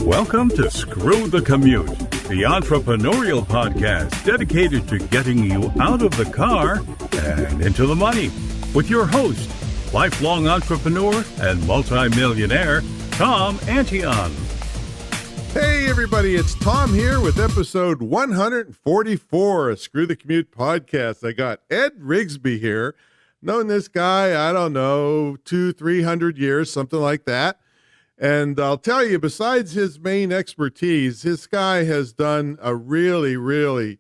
Welcome to Screw the Commute, the entrepreneurial podcast dedicated to getting you out of the car and into the money. With your host, lifelong entrepreneur and multimillionaire, Tom Antion. Hey everybody, it's Tom here with episode 144 of Screw the Commute podcast. I got Ed Rigsbee here. Known this guy, I don't know, 200-300 years, something like that. And I'll tell you, besides his main expertise, this guy has done a really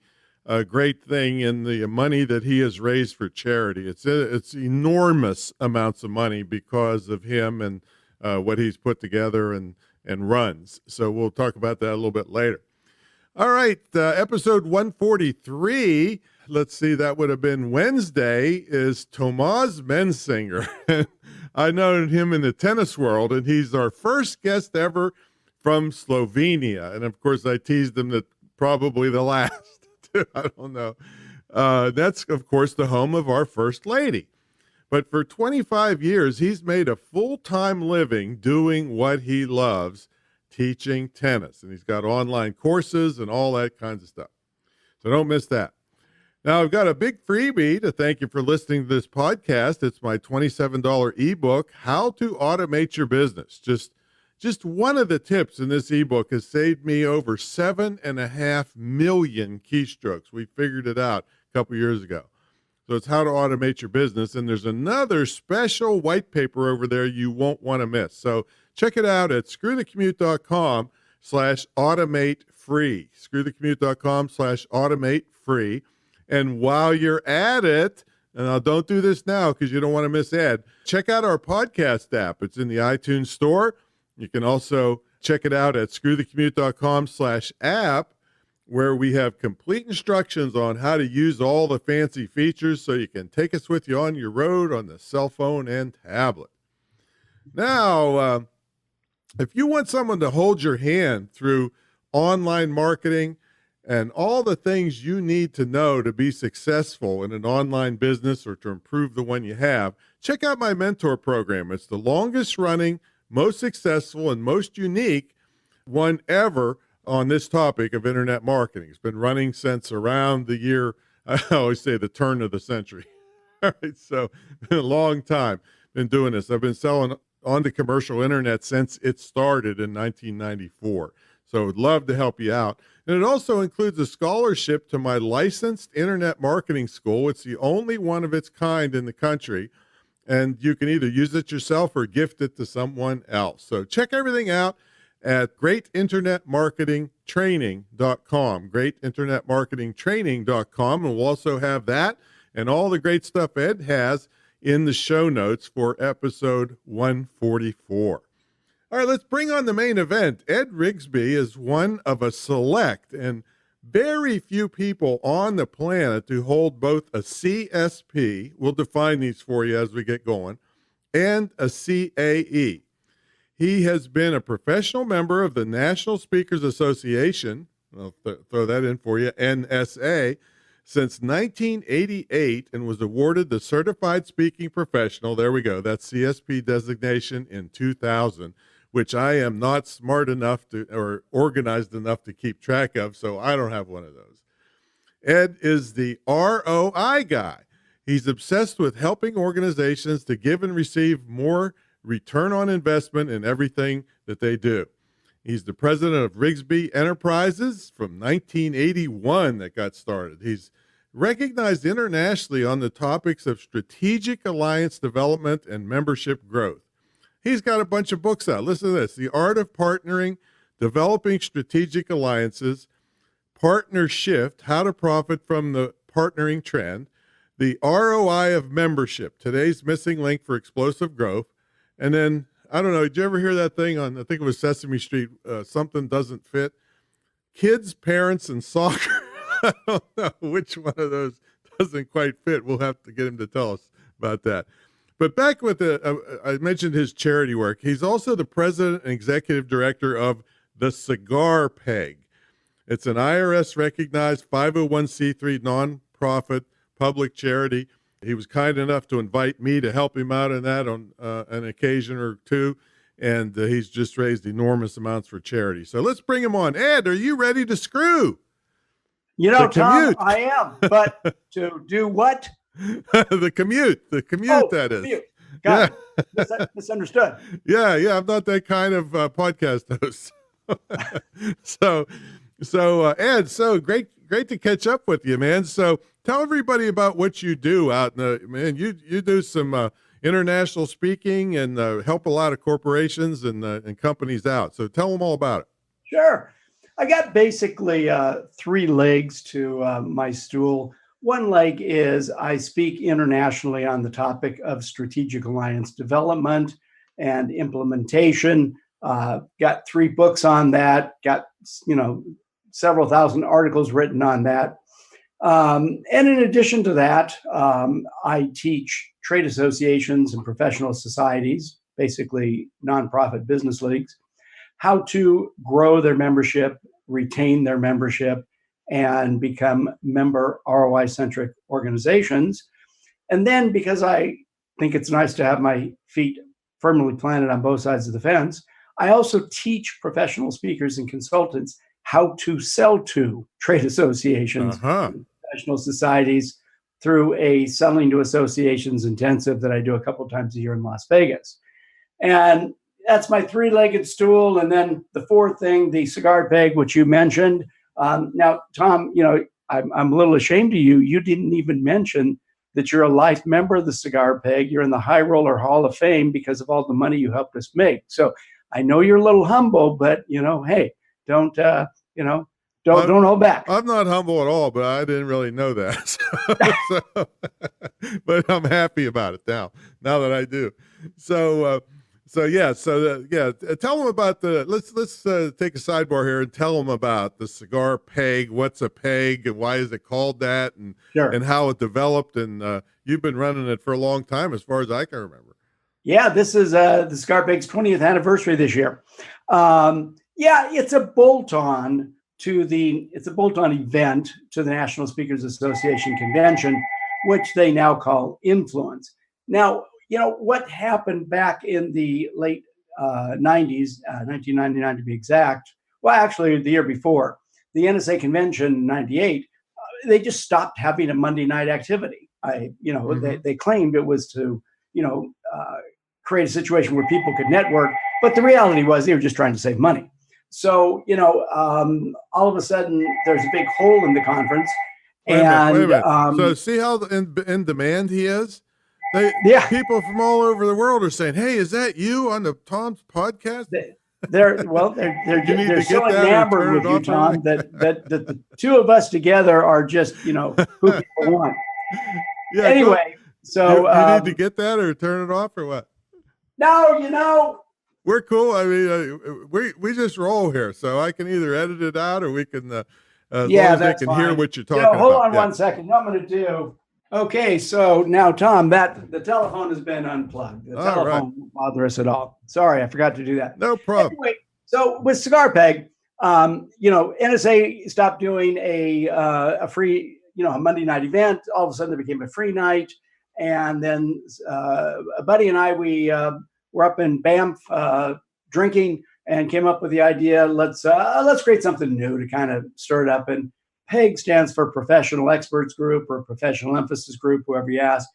great thing in the money that he has raised for charity. It's enormous amounts of money because of him and what he's put together and runs. So we'll talk about that a little bit later. All right, episode 143, let's see, that would have been Wednesday, is Tomas Mensinger. I know him in the tennis world, and he's our first guest ever from Slovenia. And, of course, I teased him that probably the last. I don't know. That's, of course, the home of our First Lady. But for 25 years, he's made a full-time living doing what he loves, teaching tennis. And he's got online courses and all that kinds of stuff. So don't miss that. Now, I've got a big freebie to thank you for listening to this podcast. It's my $27 ebook, How to Automate Your Business. Just one of the tips in this ebook has saved me over 7.5 million keystrokes. We figured it out a couple years ago. So it's How to Automate Your Business. And there's another special white paper over there you won't want to miss. So check it out at screwthecommute.com/automate-free. screwthecommute.com/automate-free. And while you're at it, and I don't do this now because you don't want to miss Ed, check out our podcast app. It's in the iTunes store. You can also check it out at screwthecommute.com/app, where we have complete instructions on how to use all the fancy features so you can take us with you on your road on the cell phone and tablet. Now, if you want someone to hold your hand through online marketing and all the things you need to know to be successful in an online business or to improve the one you have, check out my mentor program. It's the longest running, most successful, and most unique one ever on this topic of internet marketing. It's been running since around the year, I always say the turn of the century. All right, so been a long time been doing this. I've been selling on the commercial internet since it started in 1994. So I'd love to help you out. And it also includes a scholarship to my licensed internet marketing school. It's the only one of its kind in the country. And you can either use it yourself or gift it to someone else. So check everything out at greatinternetmarketingtraining.com, greatinternetmarketingtraining.com. And we'll also have that and all the great stuff Ed has in the show notes for episode 144. All right, let's bring on the main event. Ed Rigsbee is one of a select and very few people on the planet who hold both a CSP, we'll define these for you as we get going, and a CAE. He has been a professional member of the National Speakers Association, I'll throw that in for you, NSA, since 1988 and was awarded the Certified Speaking Professional, there we go, that's CSP designation in 2000, which I am not smart enough to or organized enough to keep track of, so I don't have one of those. Ed is the ROI guy. He's obsessed with helping organizations to give and receive more return on investment in everything that they do. He's the president of Rigsbee Enterprises from 1981 that got started. He's recognized internationally on the topics of strategic alliance development and membership growth. He's got a bunch of books out. Listen to this. The Art of Partnering, Developing Strategic Alliances, Partner Shift, How to Profit from the Partnering Trend, The ROI of Membership, Today's Missing Link for Explosive Growth. And then, I don't know, did you ever hear that thing on, I think it was Sesame Street, Something Doesn't Fit? Kids, Parents, and Soccer. I don't know which one of those doesn't quite fit. We'll have to get him to tell us about that. But back with I mentioned his charity work. He's also the president and executive director of the Cigar Peg. It's an IRS-recognized 501c3 nonprofit public charity. He was kind enough to invite me to help him out in that on an occasion or two. and he's just raised enormous amounts for charity. So let's bring him on. Ed, are you ready to screw? Tom, I am, but to do what? The commute, that is. Commute. Got it. Misunderstood. Yeah, I'm not that kind of podcast host. So Ed, so great to catch up with you, man. So tell everybody about what you do out in you do some international speaking and help a lot of corporations and companies out. So tell them all about it. Sure. I got basically 3 legs to my stool. One leg is I speak internationally on the topic of strategic alliance development and implementation. Got 3 books on that, got, several thousand articles written on that. And in addition to that, I teach trade associations and professional societies, basically nonprofit business leagues, how to grow their membership, retain their membership, and become member ROI-centric organizations. And then, because I think it's nice to have my feet firmly planted on both sides of the fence, I also teach professional speakers and consultants how to sell to trade associations, professional societies, through a selling to associations intensive that I do a couple times a year in Las Vegas. And that's my 3-legged stool. And then the 4th thing, the cigar peg, which you mentioned. Now, Tom, I'm a little ashamed of you. You didn't even mention that you're a life member of the Cigar Peg. You're in the High Roller Hall of Fame because of all the money you helped us make. So I know you're a little humble, but hey, don't hold back. I'm not humble at all, but I didn't really know that. But I'm happy about it now that I do. Tell them about let's take a sidebar here and tell them about the cigar peg. What's a peg and why is it called that, and Sure. and how it developed. And you've been running it for a long time, as far as I can remember. Yeah, this is the Cigar Peg's 20th anniversary this year. It's a bolt-on event to the National Speakers Association convention, which they now call Influence. Now, what happened back in the late 90s, 1999 to be exact, well, actually the year before, the NSA convention in 98, they just stopped having a Monday night activity. They claimed it was to, create a situation where people could network, but the reality was they were just trying to save money. So, all of a sudden there's a big hole in the conference. Wait a minute. So see how in demand he is? People from all over the world are saying, "Hey, is that you on the Tom's podcast?" They're so enamored with you, Tom, that the 2 of us together are just, who people want. Yeah, anyway, so you need to get that or turn it off or what? No, we're cool. I mean, we just roll here, so I can either edit it out or we can. As long as they can hear what you're talking about. Hold on 1 second. What I'm going to do. Okay, so now, Tom, the telephone has been unplugged. The telephone won't bother us at all. Sorry, I forgot to do that. No problem. Anyway, so with Cigar Peg, NSA stopped doing a free, a Monday night event. All of a sudden, it became a free night. And then a buddy and I, we were up in Banff drinking and came up with the idea, let's create something new to kind of stir it up. And PEG stands for Professional Experts Group or Professional Emphasis Group, whoever you ask.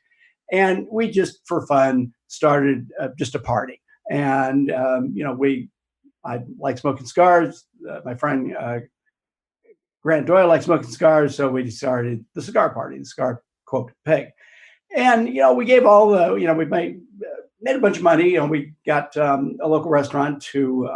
And we just, for fun, started just a party. And, I like smoking cigars. My friend Grant Doyle likes smoking cigars. So we started the cigar party, the cigar quote PEG. And, we gave all the, we made a bunch of money. We got a local restaurant to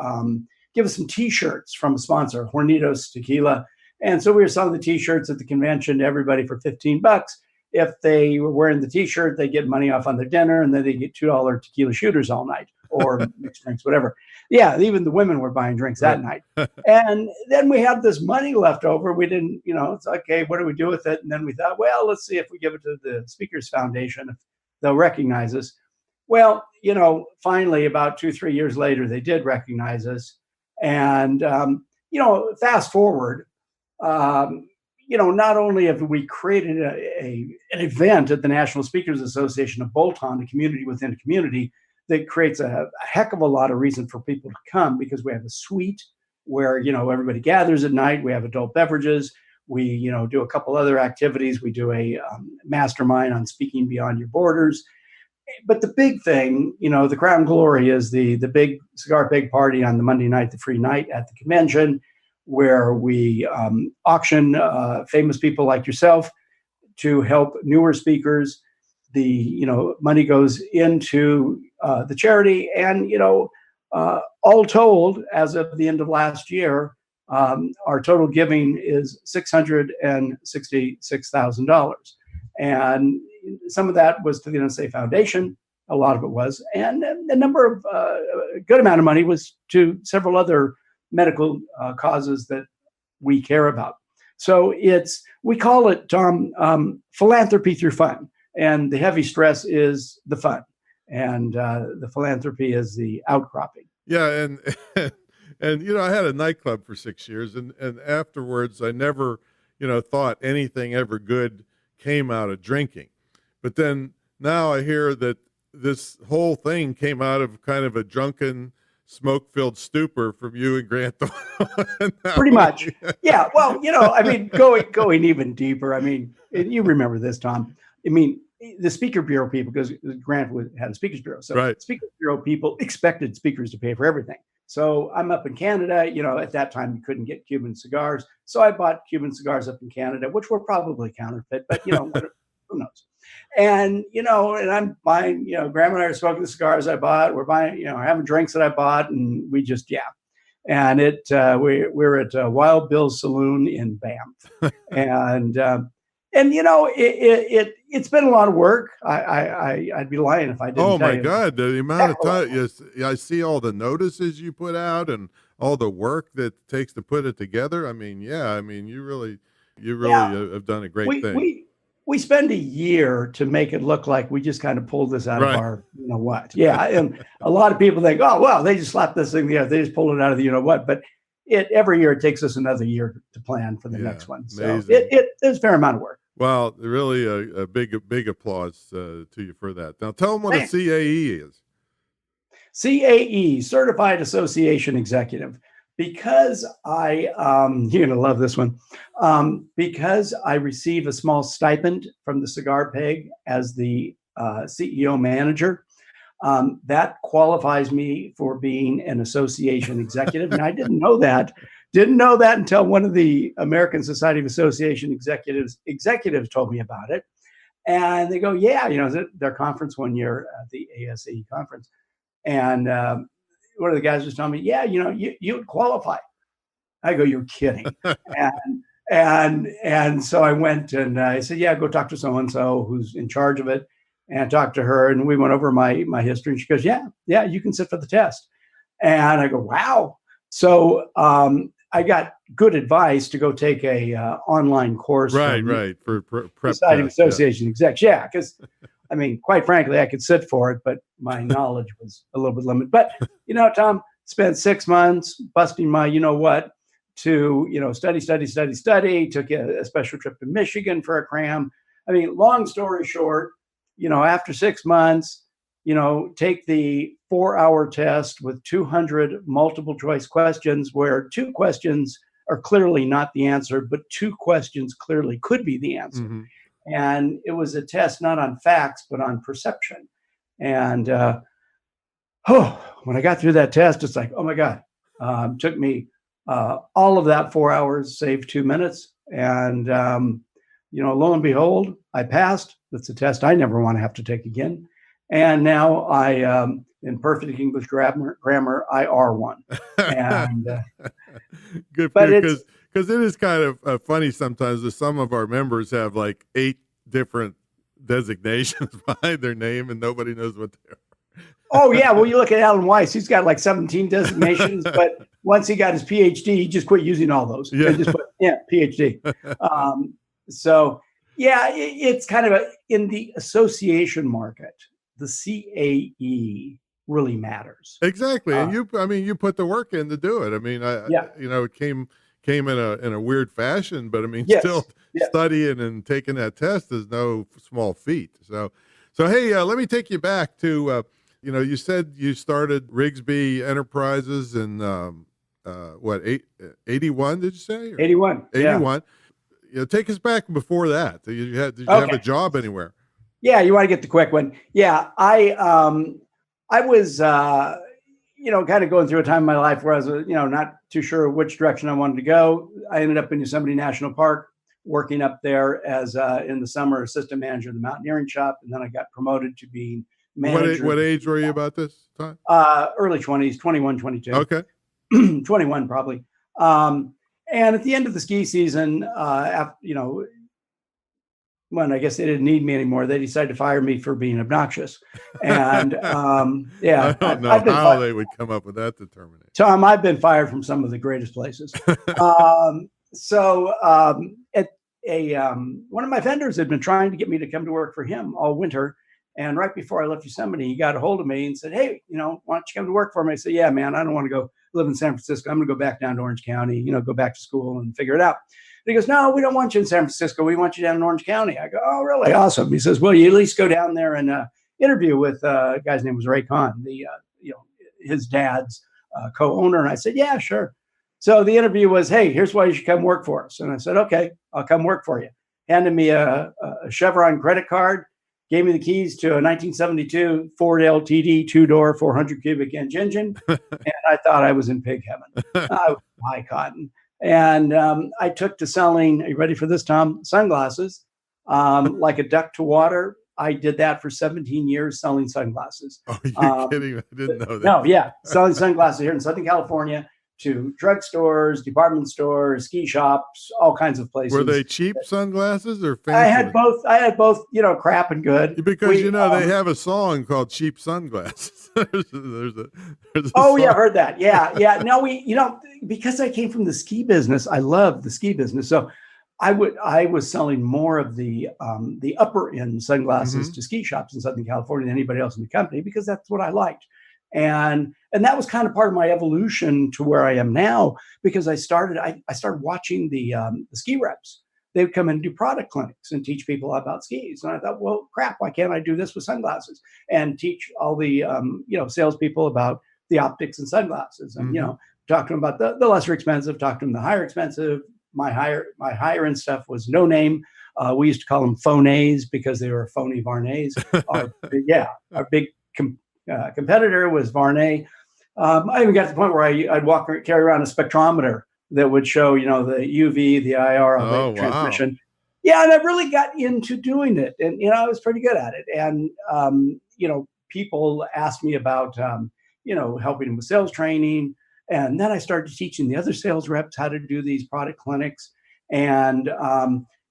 give us some T-shirts from a sponsor, Hornitos Tequila. And so we were selling the T-shirts at the convention to everybody for $15. If they were wearing the T-shirt, they get money off on their dinner, and then they get $2 tequila shooters all night or mixed drinks, whatever. Yeah, even the women were buying drinks that night. And then we had this money left over. We didn't, it's okay, what do we do with it? And then we thought, well, let's see if we give it to the Speakers Foundation, if they'll recognize us. Well, finally, about 2-3 years later, they did recognize us. And, fast forward, not only have we created an event at the National Speakers Association, a bolt-on, a community within a community that creates a heck of a lot of reason for people to come, because we have a suite where, everybody gathers at night. We have adult beverages. We, do a couple other activities. We do a mastermind on speaking beyond your borders. But the big thing, the crown glory is the big cigar peg party on the Monday night, the free night at the convention, where we auction famous people like yourself to help newer speakers. The money goes into the charity, and all told, as of the end of last year, our total giving is $666,000, and some of that was to the NSA Foundation. A lot of it was, and a number of a good amount of money was to several other medical causes that we care about. So we call it, Tom, philanthropy through fun, and the heavy stress is the fun, and the philanthropy is the outcropping. Yeah, and I had a nightclub for 6 years, and afterwards I never thought anything ever good came out of drinking. But then now I hear that this whole thing came out of kind of a drunken, smoke-filled stupor from you and Grant. Pretty much. Yeah. Well, going even deeper. You remember this, Tom. The Speaker Bureau people, because Grant had a Speakers Bureau. So right. Speaker Bureau people expected speakers to pay for everything. So I'm up in Canada. At that time you couldn't get Cuban cigars. So I bought Cuban cigars up in Canada, which were probably counterfeit, but who knows? And, and I'm buying, Grandma and I are smoking the cigars I bought. We're buying, having drinks that I bought, and we just, And we're at Wild Bill's Saloon in Banff. and it's been a lot of work. I'd be lying if I didn't tell you. Oh my God. The amount of time, I see all the notices you put out and all the work that it takes to put it together. You really have done a great thing. We spend a year to make it look like we just kind of pulled this out of our, what. Yeah. And a lot of people think, oh, well, they just slapped this thing there. They just pulled it out of the, what. But every year it takes us another year to plan for the next one. So there's a fair amount of work. Well, really a big applause to you for that. Now tell them what a CAE is. CAE, Certified Association Executive. Because you're going to love this one, because I receive a small stipend from the Cigar Peg as the CEO manager, that qualifies me for being an association executive. And I didn't know that until one of the American Society of Association executives told me about it. And they go, their conference one year, the ASAE conference. And one of the guys was telling me, you would qualify. I go, you're kidding. and so I went and I said, go talk to so-and-so who's in charge of it, and talk to her. And we went over my history, and she goes, yeah, you can sit for the test. And I go, wow. So I got good advice to go take a online course. Right. For prep Society of Association Execs. Yeah, because quite frankly, I could sit for it, but my knowledge was a little bit limited. But, Tom, spent 6 months busting my, to, study, took a special trip to Michigan for a cram. Long story short, after 6 months, take the 4-hour test with 200 multiple choice questions, where 2 questions are clearly not the answer, but 2 questions clearly could be the answer. Mm-hmm. And it was a test not on facts, but on perception. And when I got through that test, it's like, oh my God, took me all of that 4 hours, saved 2 minutes. And, lo and behold, I passed. That's a test I never want to have to take again. And now I, in perfect English grammar, I R1. And good for you, because it is kind of funny sometimes that some of our members have like 8 different designations behind their name and nobody knows what they are. Oh, yeah. Well, you look at Alan Weiss, he's got like 17 designations, but once he got his PhD, he just quit using all those. Yeah. Just put, PhD. It's kind of in the association market, the CAE really matters. Exactly. And you put the work in to do it. It came in a weird fashion, but still studying and taking that test is no small feat. So hey, let me take you back to You said you started Rigsbee Enterprises in what, 81? Did you say? 81. 81. Take us back before that. Did you have a job anywhere? Yeah, you want to get the quick one. Yeah, I was kind of going through a time in my life where I was not too sure which direction I wanted to go. I ended up in Yosemite National Park, working up there as in the summer assistant manager of the mountaineering shop, and then I got promoted to being manager. What age were you about this time? Early 20s, 21, 22. Okay. 21 probably. And at the end of the ski season, when I guess they didn't need me anymore, they decided to fire me for being obnoxious. And I don't know how they would come up with that determination. Tom, I've been fired from some of the greatest places. One of my vendors had been trying to get me to come to work for him all winter. And right before I left Yosemite, he got a hold of me and said, "Hey, why don't you come to work for me?" I said, "Yeah, man, I don't want to go live in San Francisco. I'm going to go back down to Orange County, go back to school and figure it out." And he goes, "No, we don't want you in San Francisco. We want you down in Orange County." I go, "Oh, really? Awesome." He says, "Well, you at least go down there and interview with a guy's name was Ray Kahn, his dad's co-owner." And I said, "Yeah, sure." So the interview was, "Hey, here's why you should come work for us." And I said, "Okay, I'll come work for you." Handed me a Chevron credit card, gave me the keys to a 1972 Ford LTD 2-door 400 cubic inch engine. And I thought I was in pig heaven. I was high cotton. And I took to selling, are you ready for this, Tom? Sunglasses, like a duck to water. I did that for 17 years selling sunglasses. Are you kidding? I didn't know that. No, yeah. Selling sunglasses here in Southern California to drugstores, department stores, ski shops, all kinds of places. Were they cheap sunglasses or fancy? I had both, crap and good. Because they have a song called "Cheap Sunglasses." there's a oh song. Yeah, I heard that. Yeah. No, because I came from the ski business, I love the ski business. So I was selling more of the upper end sunglasses to ski shops in Southern California than anybody else in the company, because that's what I liked. And that was kind of part of my evolution to where I am now, because I started watching the ski reps. They would come in and do product clinics and teach people about skis. And I thought, well, crap, why can't I do this with sunglasses and teach all the salespeople about the optics and sunglasses, and talk to them about the lesser expensive, talk to them the higher expensive. My higher end stuff was no name. We used to call them phonies because they were phony Varnays. Our big competitor was Varney. I even got to the point where I'd carry around a spectrometer that would show, the UV, the IR, the transmission. Wow. Yeah, and I really got into doing it, and I was pretty good at it. And people asked me about helping them with sales training, and then I started teaching the other sales reps how to do these product clinics. And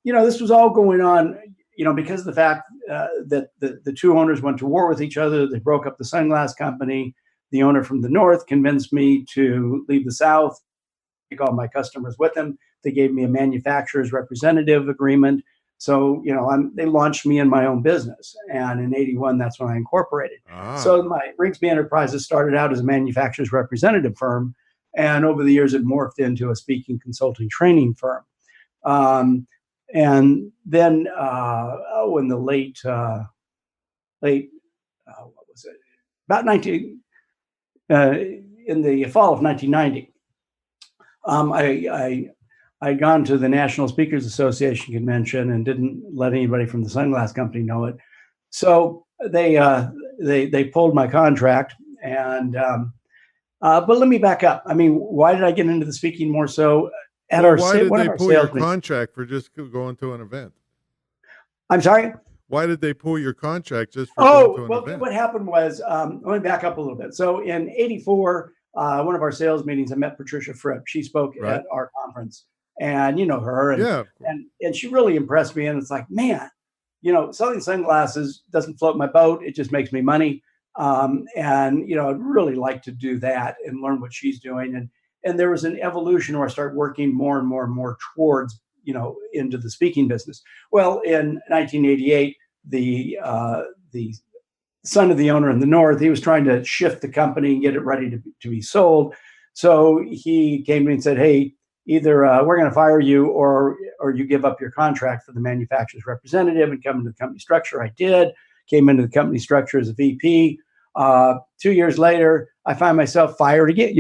this was all going on, because of the fact that the two owners went to war with each other. They broke up the sunglass company. The owner from the north convinced me to leave the south, take all my customers with them. They gave me a manufacturer's representative agreement. So, they launched me in my own business. And in 81, that's when I incorporated. So my Rigsbee Enterprises started out as a manufacturer's representative firm. And over the years, it morphed into a speaking, consulting, training firm. And then, in the late, what was it? About in the fall of 1990, I'd gone to the National Speakers Association convention and didn't let anybody from the sunglass company know it. So they pulled my contract. And but let me back up. I mean, why did I get into the speaking more so? Why did they pull your contract for just going to an event? I'm sorry? Why did they pull your contract just for going to an event? What happened was, let me back up a little bit. So in 84, one of our sales meetings, I met Patricia Fripp. She spoke at our conference, and you know her. And she really impressed me. And it's like, man, selling sunglasses doesn't float my boat. It just makes me money. And I'd really like to do that and learn what she's doing. And there was an evolution where I started working more and more and more towards, into the speaking business. Well, in 1988, the son of the owner in the north, he was trying to shift the company and get it ready to be sold. So he came to me and said, "Hey, either we're going to fire you or you give up your contract for the manufacturer's representative and come into the company structure." I did. Came into the company structure as a VP. 2 years later, I find myself fired again.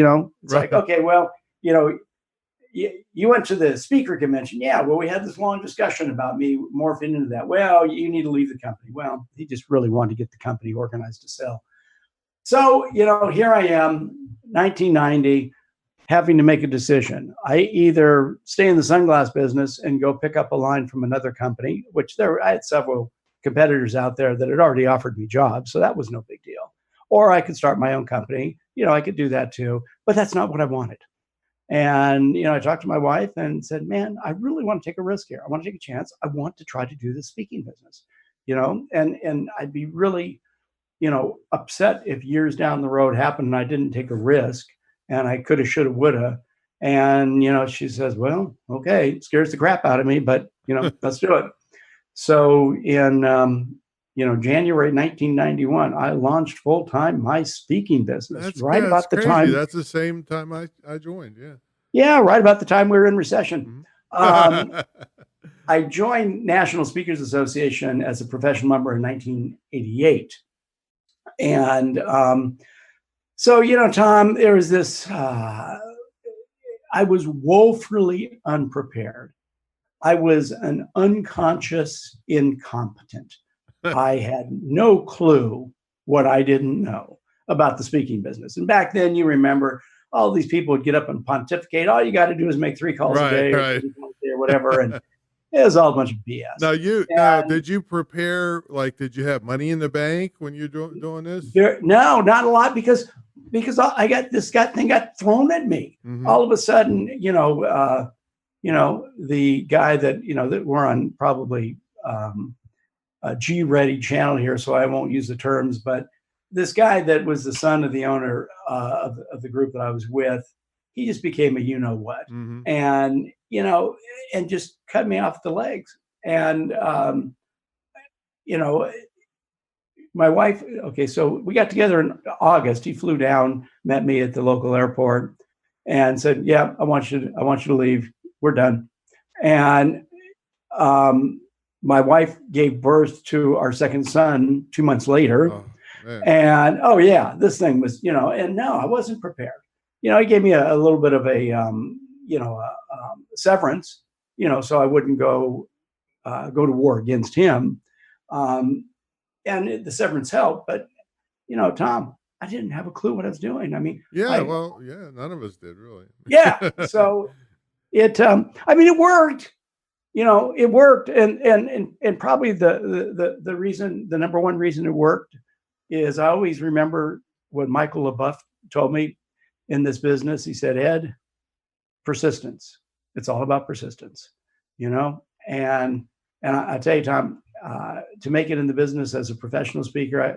It's Right. like, okay, well, you went to the speaker convention. Yeah, well, we had this long discussion about me morphing into that. Well, you need to leave the company. Well, he just really wanted to get the company organized to sell. So, here I am, 1990, having to make a decision. I either stay in the sunglass business and go pick up a line from another company, which I had several competitors out there that had already offered me jobs, so that was no big deal. Or I could start my own company. I could do that too, but that's not what I wanted. And, I talked to my wife and said, man, I really want to take a risk here. I want to take a chance. I want to try to do the speaking business, and I'd be really, upset if years down the road happened and I didn't take a risk and I coulda, shoulda, woulda. And, she says, well, okay, it scares the crap out of me, but, let's do it. So in, January 1991, I launched full-time my speaking business That's about the crazy. time. That's the same time I joined. Yeah. Yeah, right about the time we were in recession. Mhm. I joined National Speakers Association as a professional member in 1988. And so, Tom, there was this, I was woefully unprepared. I was an unconscious incompetent. I had no clue what I didn't know about the speaking business. And back then, you remember, all these people would get up and pontificate. All you got to do is make 3 calls a day Right. or whatever. And it was all a bunch of BS. Now, did you prepare, did you have money in the bank when you're doing this? No, not a lot, because I got this thing got thrown at me. Mhm. All of a sudden, the guy that we're on probably a G-ready channel here, so I won't use the terms, but this guy that was the son of the owner of the group that I was with, he just became a you-know-what. Mhm. And, and just cut me off the legs. And, my wife, okay, so we got together in August. He flew down, met me at the local airport and said, yeah, I want you to leave. We're done. And my wife gave birth to our second son 2 months later. Oh, man. And this thing was, and no, I wasn't prepared. He gave me a little bit of a, severance, so I wouldn't go to war against him. And the severance helped, but Tom, I didn't have a clue what I was doing. I mean, none of us did really. Yeah. So it worked. It worked, and probably the reason, the number one reason it worked is I always remember what Michael LaBeouf told me in this business. He said, Ed, persistence. It's all about persistence, and I tell you, Tom, to make it in the business as a professional speaker,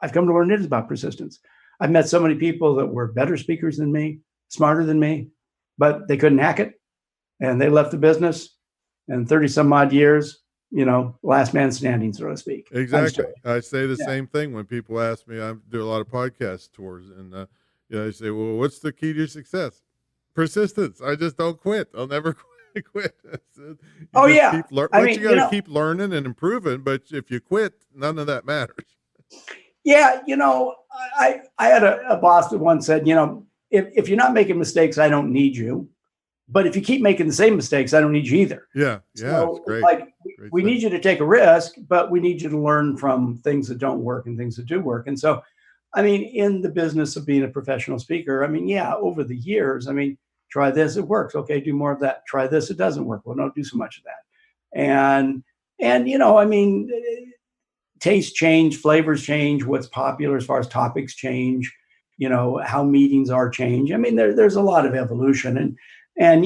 I've come to learn it is about persistence. I've met so many people that were better speakers than me, smarter than me, but they couldn't hack it. And they left the business, and 30 some odd years, last man standing, so to speak. Exactly. I say the same thing when people ask me. I do a lot of podcast tours, and I say, well, what's the key to your success? Persistence. I just don't quit. I'll never quit. You got to keep learning and improving, but if you quit, none of that matters. Yeah, I had a boss that once said, if you're not making mistakes, I don't need you. But if you keep making the same mistakes, I don't need you either. Yeah, so, it's great. We need you to take a risk, but we need you to learn from things that don't work and things that do work. And so, in the business of being a professional speaker, over the years, try this, it works. Okay, do more of that. Try this, it doesn't work. Well, don't do so much of that. And tastes change, flavors change, what's popular as far as topics change, how meetings are change. There's a lot of evolution, and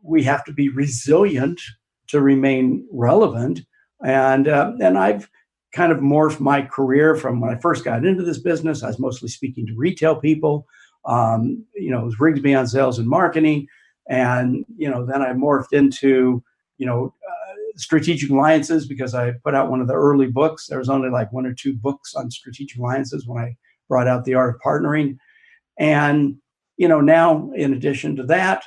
we have to be resilient to remain relevant. And I've kind of morphed my career from when I first got into this business. I was mostly speaking to retail people. It was Rigsbee on sales and marketing. And, then I morphed into, strategic alliances, because I put out one of the early books. There was only like 1 or 2 books on strategic alliances when I brought out The Art of Partnering. And, now in addition to that,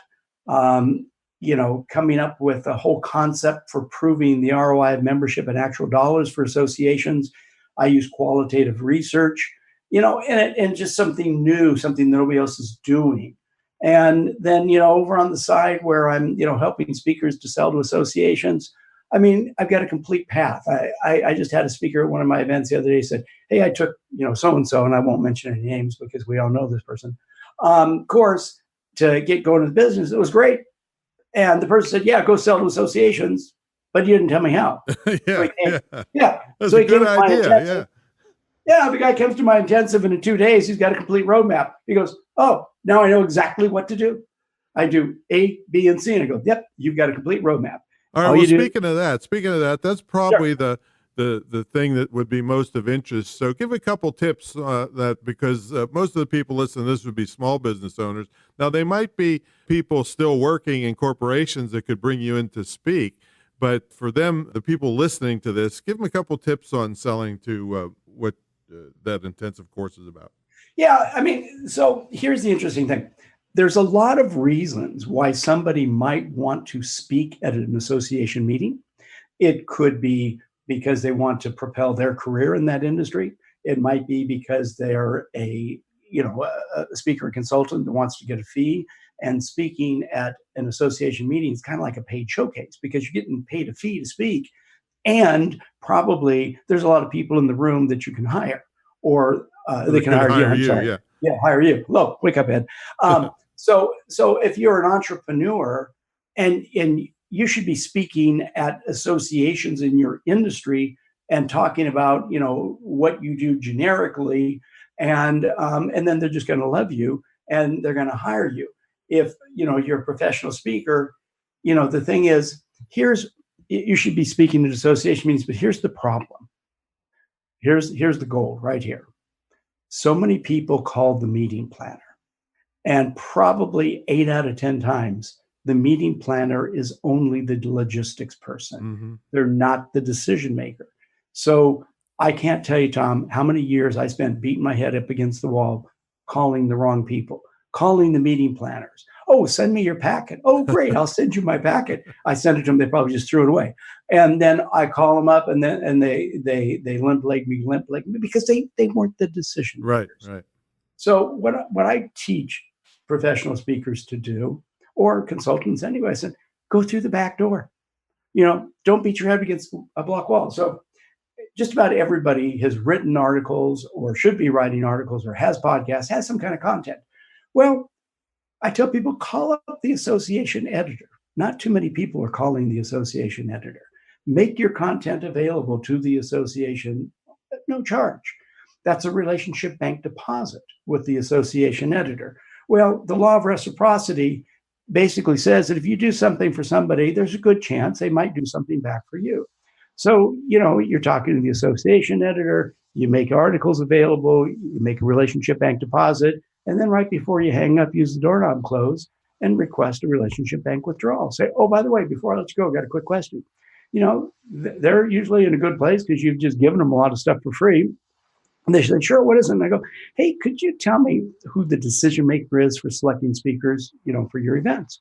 coming up with a whole concept for proving the ROI of membership in actual dollars for associations. I use qualitative research, and just something new, something that nobody else is doing. And then, over on the side where I'm, helping speakers to sell to associations, I mean, I've got a complete path. I just had a speaker at one of my events the other day said, hey, I took, so-and-so, and I won't mention any names because we all know this person, course to get going to the business. It was great. And the person said, yeah, go sell to associations, but you didn't tell me how. Yeah. That's So a he came good to my idea. intensive. Yeah, the guy comes to my intensive, and in 2 days, he's got a complete roadmap. He goes, oh, now I know exactly what to do. I do A, B, and C. And I go, yep, you've got a complete roadmap. All right. Well, speaking of that, that's probably Sure. the thing that would be most of interest. So give a couple tips because most of the people listening to this would be small business owners. Now, they might be people still working in corporations that could bring you in to speak. But for them, the people listening to this, give them a couple tips on selling to what that intensive course is about. Yeah, I mean, so here's the interesting thing. There's a lot of reasons why somebody might want to speak at an association meeting. It could be because they want to propel their career in that industry. It might be because they're a speaker or consultant that wants to get a fee. And speaking at an association meeting is kind of like a paid showcase because you're getting paid a fee to speak. And probably there's a lot of people in the room that you can hire, or they can hire you. I'm sorry. Yeah, hire you. Hello, wake up, Ed. So if you're an entrepreneur and you should be speaking at associations in your industry and talking about, what you do generically, and then they're just going to love you and they're going to hire you. If, you're a professional speaker, the thing is, you should be speaking at association meetings, but here's the problem. Here's the goal right here. So many people call the meeting planner, and probably 8 out of 10 times, the meeting planner is only the logistics person. Mm-hmm. They're not the decision maker. So I can't tell you, Tom, how many years I spent beating my head up against the wall, calling the wrong people, calling the meeting planners. Oh, send me your packet. Oh, great. I'll send you my packet. I sent it to them. They probably just threw it away. And then I call them up and they limp leg me because they weren't the decision makers. Right. So what I teach professional speakers to do, or consultants anyway, I said, go through the back door. Don't beat your head against a block wall. So just about everybody has written articles or should be writing articles or has podcasts, has some kind of content. Well, I tell people, call up the association editor. Not too many people are calling the association editor. Make your content available to the association at no charge. That's a relationship bank deposit with the association editor. Well, the law of reciprocity basically says that if you do something for somebody, there's a good chance they might do something back for you. So, you're talking to the association editor, you make articles available, you make a relationship bank deposit, and then right before you hang up, use the doorknob close and request a relationship bank withdrawal. Say, oh, by the way, before I let you go, I got a quick question. They're usually in a good place because you've just given them a lot of stuff for free. And they said, sure, what is it? And I go, hey, could you tell me who the decision maker is for selecting speakers, for your events?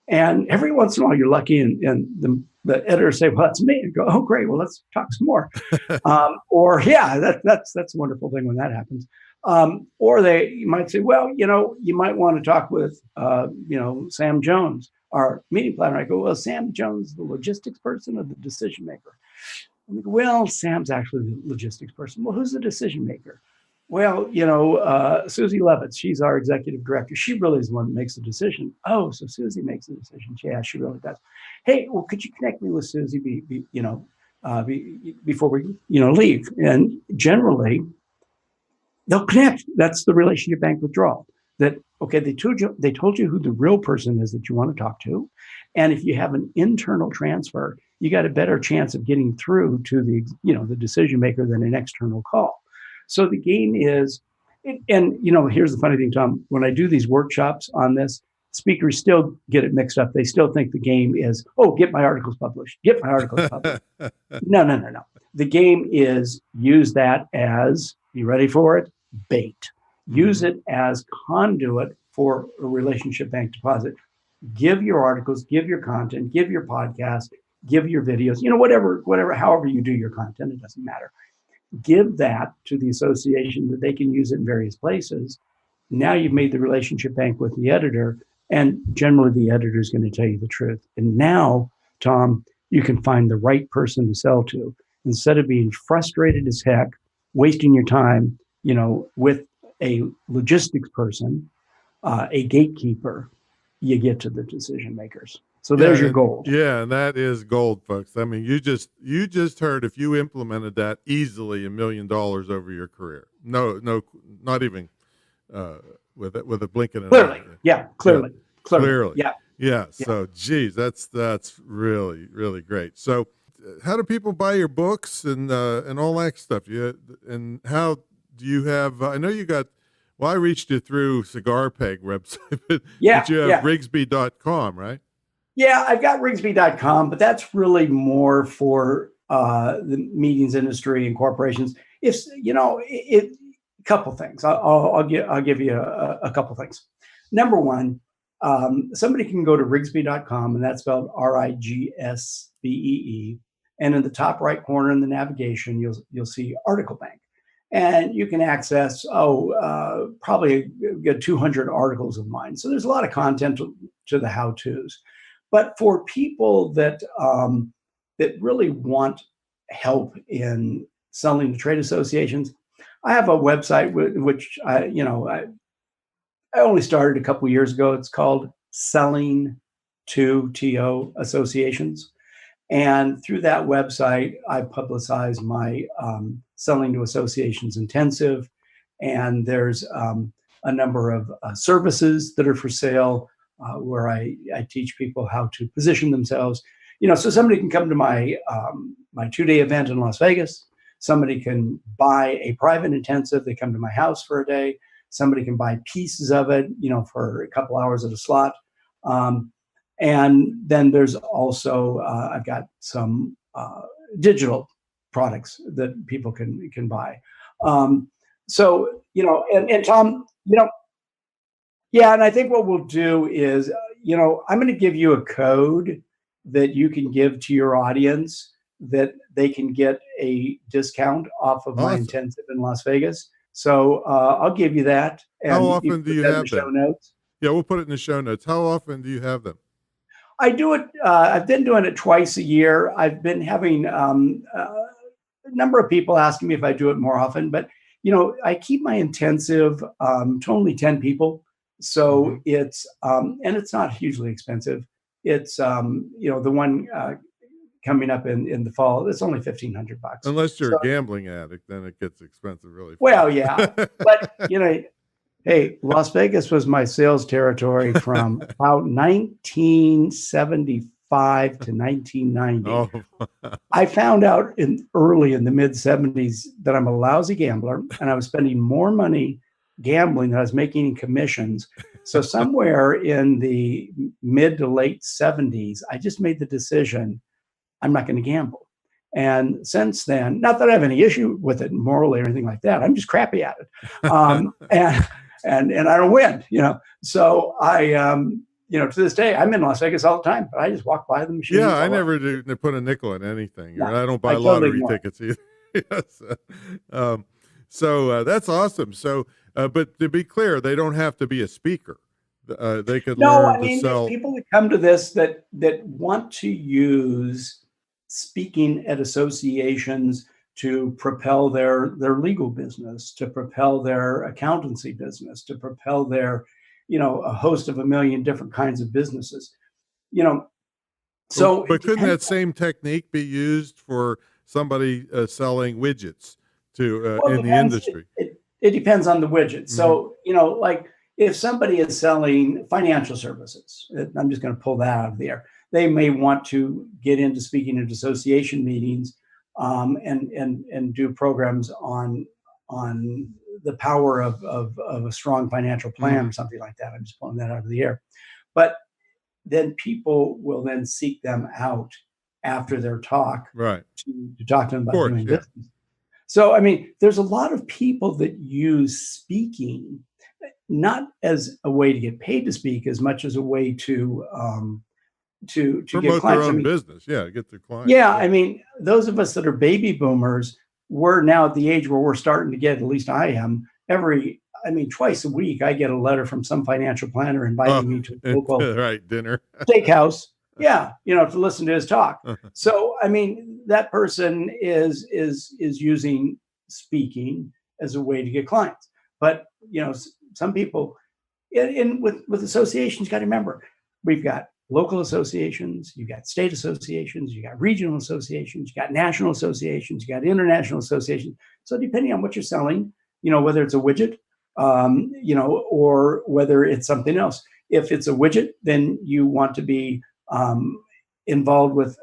And every once in a while, you're lucky, and the editor say, well, that's me. And go, oh, great. Well, let's talk some more. Or, yeah, that's a wonderful thing when that happens. Or you might say, well, you might want to talk with, Sam Jones, our meeting planner. I go, well, Sam Jones, the logistics person or the decision maker? And they go, well, Sam's actually the logistics person. Well, who's the decision maker? Well, Susie Levitz, she's our executive director. She really is the one that makes the decision. Oh, so Susie makes the decision. Yeah, she really does. Hey, well, could you connect me with Susie, before we, leave? And generally, they'll connect. That's the relationship bank withdrawal. That, okay, they told you who the real person is that you want to talk to. And if you have an internal transfer, you got a better chance of getting through to the decision maker than an external call. So the game is, and here's the funny thing, Tom, when I do these workshops on this, speakers still get it mixed up. They still think the game is, oh, get my articles published. No. The game is, use that as, you ready for it? Bait. Use it as conduit for a relationship bank deposit. Give your articles, give your content, give your podcast, give your videos, whatever, however you do your content, it doesn't matter. give that to the association that they can use it in various places. Now you've made the relationship bank with the editor, and generally the editor is going to tell you the truth. And now, Tom, you can find the right person to sell to instead of being frustrated as heck, wasting your time, with a logistics person, a gatekeeper. You get to the decision makers. So there's your gold. Yeah, and that is gold, folks. I mean, you just heard, if you implemented that, easily $1 million over your career. No, not even with a blink of an eye. Yeah, clearly. Yeah. So, geez, that's really, really great. So, how do people buy your books and all that stuff? And how do you have? I know you got. Well, I reached you through Cigar Peg website, but you have Rigsbee.com, right? Yeah, I've got Rigsbee.com, but that's really more for the meetings industry and corporations. A couple things. I'll give you a couple things. Number one, somebody can go to Rigsbee.com, and that's spelled Rigsbee. And in the top right corner in the navigation, you'll see Article Bank. And you can access, probably a good 200 articles of mine. So there's a lot of content to the how-tos. But for people that really want help in selling to trade associations, I have a website which I only started a couple of years ago. It's called Selling to TO Associations. And through that website, I publicize my Selling to Associations intensive. And there's a number of services that are for sale where I teach people how to position themselves. So somebody can come to my 2-day event in Las Vegas. Somebody can buy a private intensive. They come to my house for a day. Somebody can buy pieces of it, for a couple hours at a slot. And then there's also, I've got some digital products that people can buy. So, and Tom, yeah, and I think what we'll do is, I'm going to give you a code that you can give to your audience that they can get a discount off of my intensive in Las Vegas. So I'll give you that. And how often do you have show notes? Yeah, we'll put it in the show notes. How often do you have them? I do it. I've been doing it twice a year. I've been having a number of people asking me if I do it more often, but I keep my intensive to only 10 people. So it's and it's not hugely expensive. It's the one coming up in the fall. It's only $1,500. Unless you're a gambling addict, then it gets expensive really fast. Well, yeah, but hey, Las Vegas was my sales territory from about 1975 to 1990. Oh. I found out early in the mid 70s that I'm a lousy gambler, and I was spending more money gambling than I was making in commissions. So somewhere in the mid to late 70s, I just made the decision, I'm not going to gamble. And since then, not that I have any issue with it morally or anything like that, I'm just crappy at it. And I don't win, So I, to this day, I'm in Las Vegas all the time, but I just walk by the machine. Yeah, I never do put a nickel in anything. No, I don't buy lottery tickets either. Yes. So that's awesome. So, but to be clear, they don't have to be a speaker. They could learn to sell. People that come to this that want to use speaking at associations to propel their legal business, to propel their accountancy business, to propel their, a host of a million different kinds of businesses, So, but couldn't that same technique be used for somebody selling widgets in the industry? It depends on the widget. So, like if somebody is selling financial services, I'm just going to pull that out of the air. They may want to get into speaking at association meetings and do programs on the power of a strong financial plan or something like that. I'm just pulling that out of the air. But then people will then seek them out after their talk, right, to talk to them about doing business. So, there's a lot of people that use speaking not as a way to get paid to speak as much as a way to promote get clients. Their own business. Yeah, get their clients. Yeah, those of us that are baby boomers, we're now at the age where we're starting to get, at least I am, twice a week, I get a letter from some financial planner inviting me to a local dinner steakhouse. Yeah, to listen to his talk. So, that person is using speaking as a way to get clients. But, some people with associations, you got to remember, we've got local associations, you got state associations, you got regional associations, you got national associations, you got international associations. So depending on what you're selling, whether it's a widget, or whether it's something else. If it's a widget, then you want to be involved with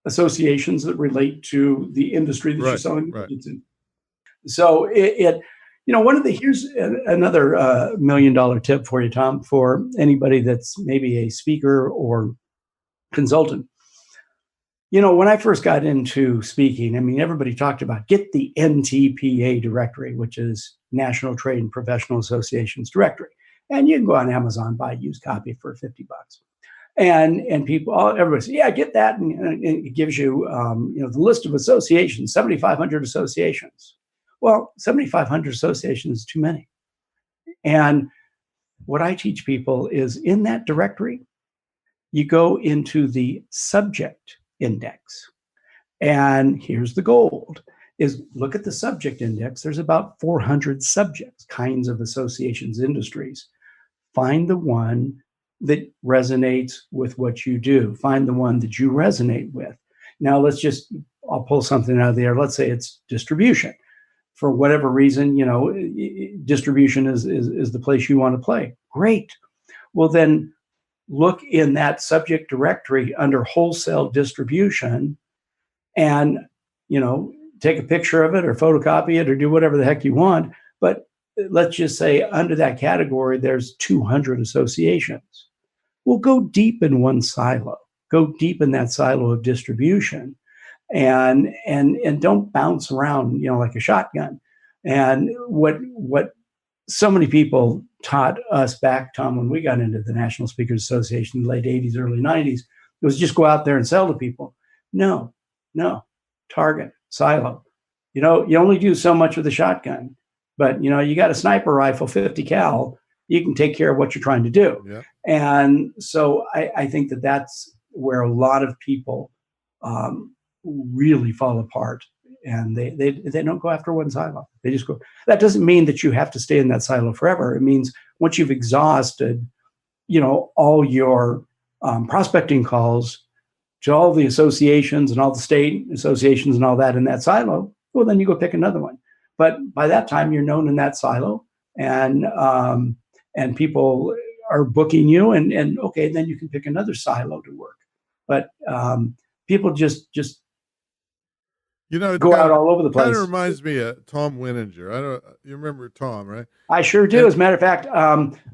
associations that relate to the industry that you're selling widgets in. So here's another $1 million tip for you, Tom, for anybody that's maybe a speaker or consultant. When I first got into speaking, everybody talked about get the NTPA directory, which is National Trade and Professional Associations directory. And you can go on Amazon, buy used copy for $50. And everybody says, yeah, get that. And it gives you, the list of associations, 7,500 associations. Well, 7,500 associations is too many. And what I teach people is in that directory, you go into the subject index. And here's the gold is look at the subject index. There's about 400 subjects, kinds of associations, industries. Find the one that resonates with what you do. Find the one that you resonate with. Now, I'll pull something out of the air. Let's say it's distribution. For whatever reason, distribution is the place you want to play. Great. Well, then look in that subject directory under wholesale distribution and, take a picture of it or photocopy it or do whatever the heck you want. But let's just say under that category, there's 200 associations. Well, go deep in one silo. Go deep in that silo of distribution. And don't bounce around, like a shotgun. And what so many people taught us back, Tom, when we got into the National Speakers Association in the late 80s, early 90s, it was just go out there and sell to people. No, target, silo. You only do so much with a shotgun, but you got a sniper rifle, 50 cal, you can take care of what you're trying to do. Yeah. And so I think that's where a lot of people really fall apart, and they don't go after one silo. They just go. That doesn't mean that you have to stay in that silo forever. It means once you've exhausted, all your prospecting calls to all the associations and all the state associations and all that in that silo, well, then you go pick another one. But by that time, you're known in that silo, and people are booking you, and okay, then you can pick another silo to work. But people just go out all over the place. It kind of reminds me of Tom Winninger. You remember Tom, right? I sure do. As a matter of fact,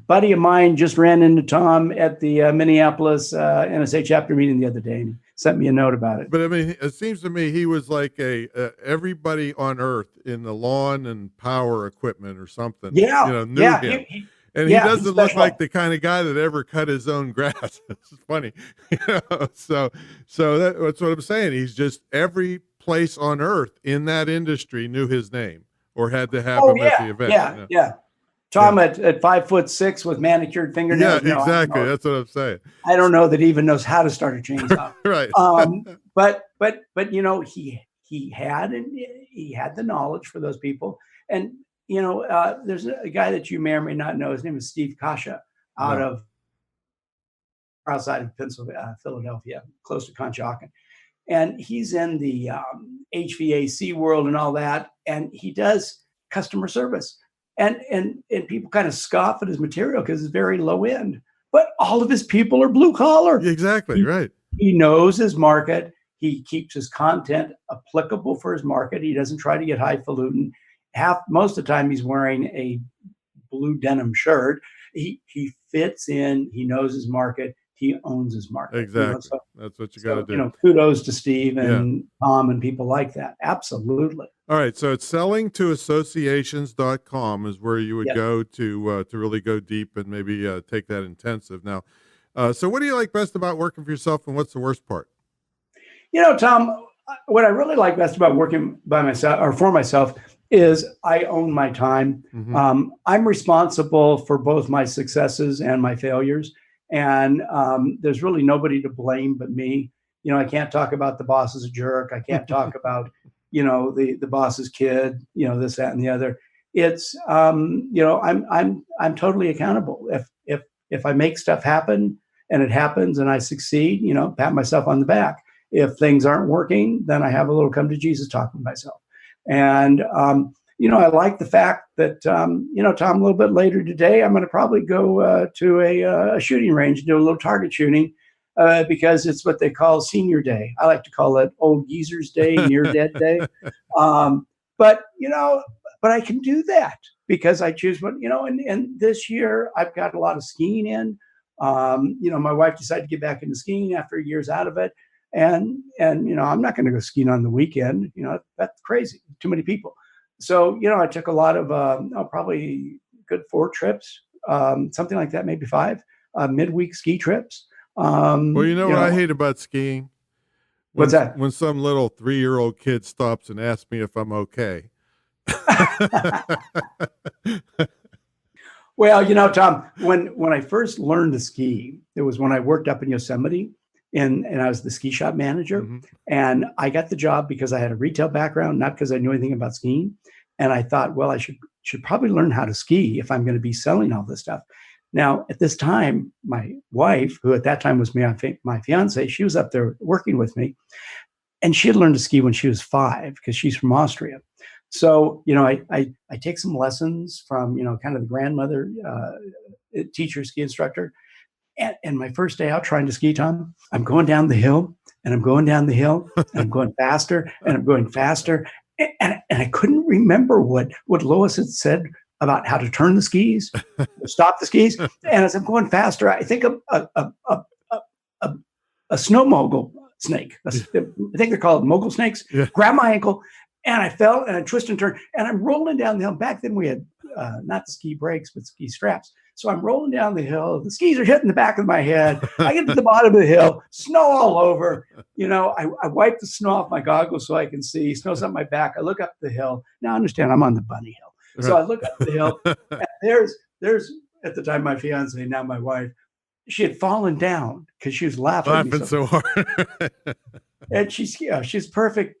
buddy of mine just ran into Tom at the Minneapolis NSA chapter meeting the other day, and he sent me a note about it. But it seems to me he was like everybody on earth in the lawn and power equipment or something. Yeah, knew him. He doesn't look like the kind of guy that ever cut his own grass. It's funny, So that's what I'm saying. He's just every place on earth in that industry knew his name or had to have him at the event. Yeah. Tom at 5'6" with manicured fingernails. Yeah, exactly. That's what I'm saying. I don't know that he even knows how to start a chainsaw. Right. But he had the knowledge for those people. And there's a guy that you may or may not know. His name is Steve Kasha outside of Philadelphia, close to Conshohocken. And he's in the HVAC world and all that. And he does customer service. And people kind of scoff at his material because it's very low end. But all of his people are blue collar. Exactly, right. He knows his market. He keeps his content applicable for his market. He doesn't try to get highfalutin. Most of the time he's wearing a blue denim shirt. He fits in. He knows his market. He owns his market. Exactly. That's what you got to do. Kudos to Steve and Tom and people like that. Absolutely. All right. So it's sellingtoassociations.com is where you would go to really go deep and maybe take that intensive. Now, so what do you like best about working for yourself, and what's the worst part? Tom, what I really like best about working by myself or for myself is I own my time. I'm responsible for both my successes and my failures. And there's really nobody to blame but me. I can't talk about the boss as a jerk. I can't talk about, the boss's kid, this, that, and the other. It's, I'm totally accountable. If I make stuff happen and it happens and I succeed, pat myself on the back. If things aren't working, then I have a little come to Jesus talk with myself. And, I like the fact that, Tom, a little bit later today, I'm going to probably go to a shooting range and do a little target shooting because it's what they call senior day. I like to call it old geezer's day, near dead day. But I can do that because I choose what, and this year I've got a lot of skiing in. My wife decided to get back into skiing after years out of it. And I'm not going to go skiing on the weekend. That's crazy. Too many people. So, I took a lot of, probably good 4 trips, something like that, maybe 5 midweek ski trips. Well, what I hate about skiing? What's that? When some little 3-year-old kid stops and asks me if I'm okay. Well, Tom, when I first learned to ski, it was when I worked up in Yosemite and I was the ski shop manager. And I got the job because I had a retail background, not because I knew anything about skiing. And I thought, well, I should probably learn how to ski if I'm going to be selling all this stuff. Now, at this time, my wife, who at that time was my fiance, she was up there working with me. And she had learned to ski when she was 5 because she's from Austria. So, I take some lessons from, kind of the grandmother teacher, ski instructor. And my first day out trying to ski, Tom, I'm going down the hill and I'm going down the hill and I'm going faster and I'm going faster. And I couldn't remember what Lois had said about how to turn the skis, stop the skis. And as I'm going faster, I think a snow mogul snake, I think they're called mogul snakes, grabbed my ankle and I fell and I twisted and turned and I'm rolling down the hill. Back then we had not the ski brakes, but ski straps. So I'm rolling down the hill. The skis are hitting the back of my head. I get to the bottom of the hill, snow all over. I wipe the snow off my goggles so I can see. Snow's on my back. I look up the hill. Now understand, I'm on the bunny hill. So I look up the hill. And there's at the time my fiance, now my wife. She had fallen down because she was laughing so hard. And she's perfect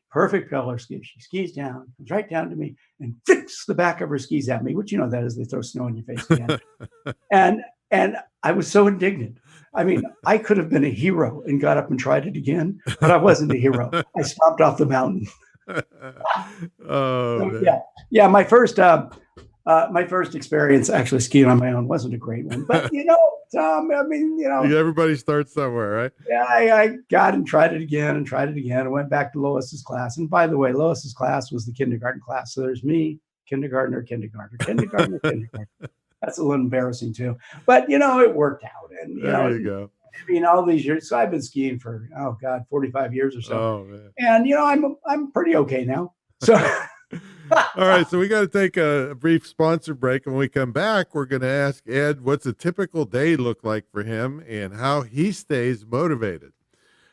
pillar ski. She skis down, comes right down to me, and flicks the back of her skis at me, which that is they throw snow in your face again. and I was so indignant. I mean, I could have been a hero and got up and tried it again, but I wasn't a hero. I stomped off the mountain. Yeah. My first experience actually skiing on my own wasn't a great one, but Tom, everybody starts somewhere, right? Yeah, I got and tried it again. I went back to Lois's class. And by the way, Lois's class was the kindergarten class. So there's me, kindergartner. That's a little embarrassing too. But, it worked out. And, there you go. All these years. So I've been skiing for, 45 years or so. Oh, man. And, I'm pretty okay now. So... All right, so we got to take a brief sponsor break. And when we come back, we're going to ask Ed what's a typical day look like for him and how he stays motivated.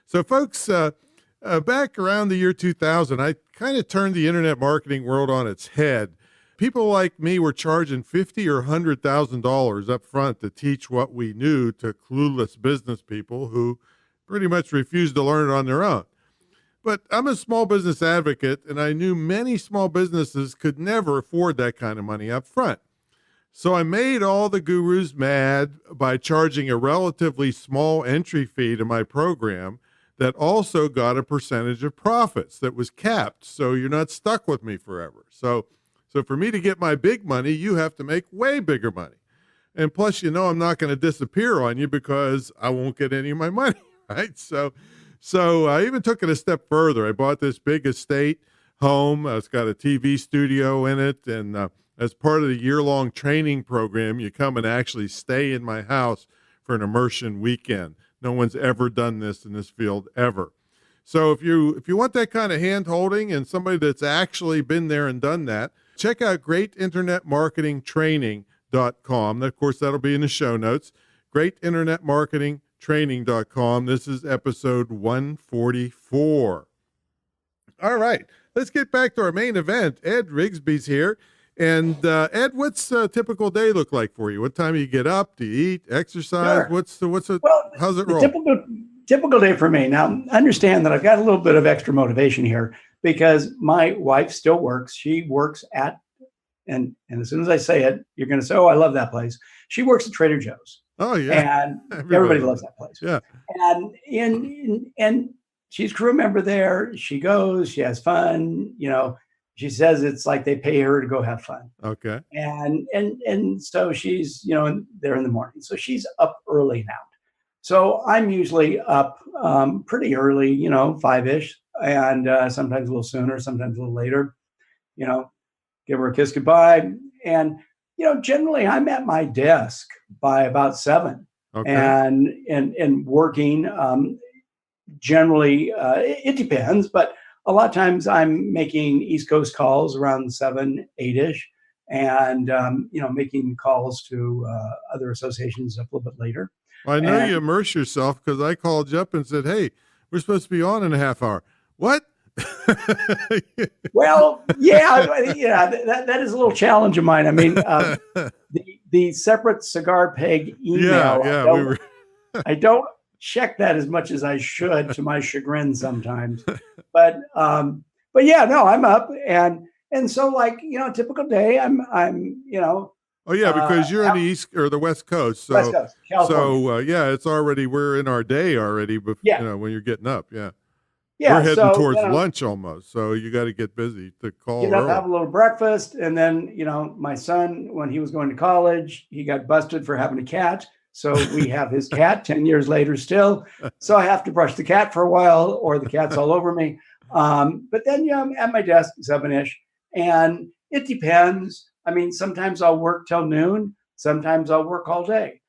So, folks, back around the year 2000, I kind of turned the internet marketing world on its head. People like me were charging $50,000 or $100,000 up front to teach what we knew to clueless business people who pretty much refused to learn it on their own. But I'm a small business advocate, and I knew many small businesses could never afford that kind of money up front. So I made all the gurus mad by charging a relatively small entry fee to my program that also got a percentage of profits that was capped, so you're not stuck with me forever. So for me to get my big money, you have to make way bigger money. And plus, I'm not going to disappear on you because I won't get any of my money, right? So I even took it a step further. I bought this big estate home. It's got a TV studio in it. And as part of the year-long training program, you come and actually stay in my house for an immersion weekend. No one's ever done this in this field ever. So if you want that kind of hand-holding and somebody that's actually been there and done that, check out greatinternetmarketingtraining.com. Of course, that'll be in the show notes. Greatinternetmarketingtraining.com. This is episode 144. All right, let's get back to our main event. Ed Rigsbee's here. And Ed, what's a typical day look like for you? What time do you get up? Do you eat, exercise? Sure. Well, How's it the roll? typical day for me. Now, understand that I've got a little bit of extra motivation here because my wife still works. She works at, and as soon as I say it, you're going to say, "Oh, I love that place." She works at Trader Joe's. Oh yeah, And everybody loves that place. Yeah. And and she's crew member there. She goes, she has fun. She says it's like they pay her to go have fun. Okay. And so she's there in the morning. So she's up early now. So I'm usually up pretty early, 5-ish, and sometimes a little sooner, sometimes a little later. Give her a kiss goodbye, and generally I'm at my desk by about 7, Okay. and working. Generally, it depends, but a lot of times I'm making East Coast calls around 7, 8-ish, and making calls to other associations up a little bit later. Well, I know you immerse yourself because I called you up and said, "Hey, we're supposed to be on in a half hour." What? Well, yeah, that is a little challenge of mine. I mean, the separate cigar peg email. I don't check that as much as I should, to my chagrin sometimes. But yeah, no, I'm up, and so typical day, I'm Oh yeah, because you're on the East or the West Coast, so West Coast, California. it's we're in our day already. But when you're getting up, yeah, we're heading towards lunch almost. So you got to get busy to call. Get up, have a little breakfast, and then my son, when he was going to college, he got busted for having a cat. So we have his cat 10 years later still. So I have to brush the cat for a while, or the cat's all over me. But then I'm at my desk 7-ish, and it depends. I mean, sometimes I'll work till noon. Sometimes I'll work all day.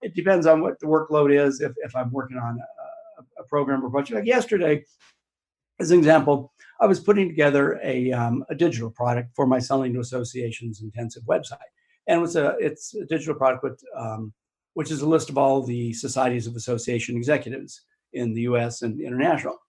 It depends on what the workload is. If I'm working on a program or project, like yesterday, as an example, I was putting together a digital product for my Selling to Associations intensive website, and it's a digital product with which is a list of all the societies of association executives in the U.S. and international.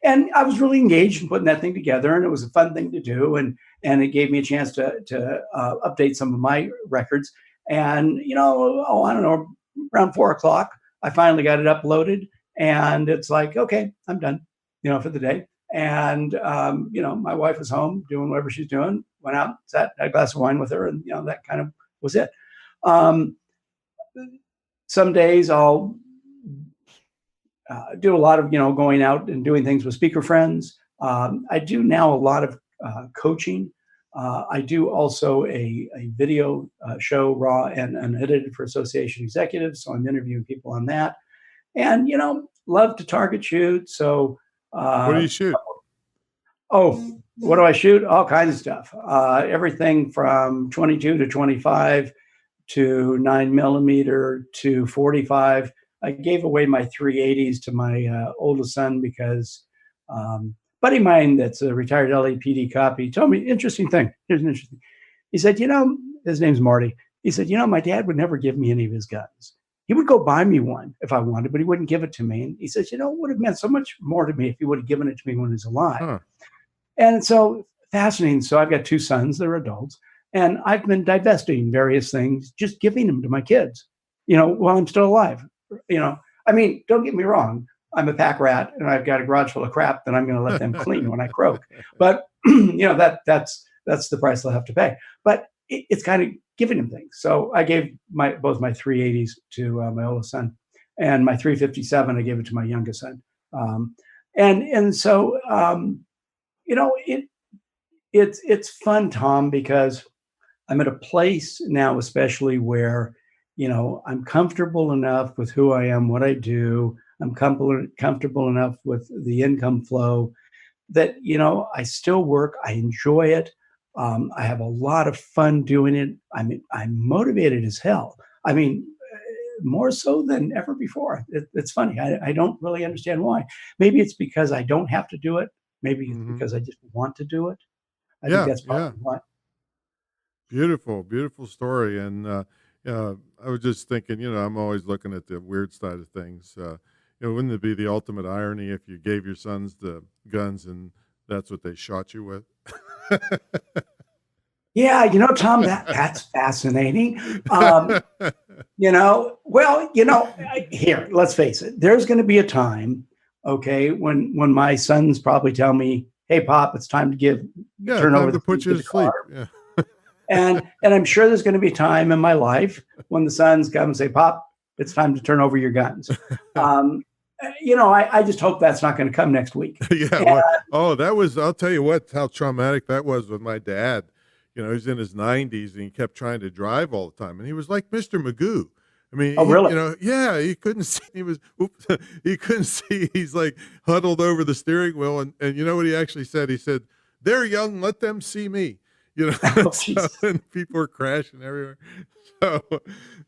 And I was really engaged in putting that thing together, and it was a fun thing to do, and it gave me a chance to update some of my records. And I don't know, around 4:00, I finally got it uploaded, and it's like, okay, I'm done, for the day. And my wife was home doing whatever she's doing. Went out, sat, had a glass of wine with her, and that kind of was it. Some days I'll do a lot of going out and doing things with speaker friends. I do now a lot of coaching. I do also a video show, raw and unedited, for association executives. So I'm interviewing people on that, and love to target shoot. So what do you shoot? Oh, what do I shoot? All kinds of stuff. Everything from 22 to 25 to 9mm to 45. I gave away my 380s to my oldest son because buddy of mine that's a retired LAPD cop, he told me interesting thing. Here's an interesting. He said, his name's Marty. He said, my dad would never give me any of his guns. He would go buy me one if I wanted, but he wouldn't give it to me. And he says, it would have meant so much more to me if he would have given it to me when he was alive. Huh. And so fascinating. So I've got 2 sons, they're adults, and I've been divesting various things, just giving them to my kids, while I'm still alive. I mean, don't get me wrong. I'm a pack rat, and I've got a garage full of crap that I'm going to let them clean when I croak. But that's the price they'll have to pay. But it's kind of giving them things. So I gave both my 380s to my oldest son, and my 357 I gave it to my youngest son. And so it's fun, Tom, because I'm at a place now, especially where I'm comfortable enough with who I am, what I do. I'm comfortable enough with the income flow that, I still work. I enjoy it. I have a lot of fun doing it. I'm motivated as hell. I mean, more so than ever before. It's funny. I don't really understand why. Maybe it's because I don't have to do it. Maybe it's because I just want to do it. I think that's probably why. Beautiful story. And I was just thinking, I'm always looking at the weird side of things. wouldn't it be the ultimate irony if you gave your sons the guns and that's what they shot you with? Yeah, Tom, that's fascinating. Here, let's face it. There's going to be a time, okay, when my sons probably tell me, "Hey, Pop, it's time to turn over the put you to sleep." Yeah. and I'm sure there's going to be a time in my life when the sons come and say, "Pop, it's time to turn over your guns." I just hope that's not going to come next week. Yeah. I'll tell you what, how traumatic that was with my dad. He's in his 90s and he kept trying to drive all the time. And he was like Mr. Magoo. I mean, really? He couldn't see. He couldn't see. He's like huddled over the steering wheel. And you know what he actually said? He said, "They're young, let them see me." And people are crashing everywhere.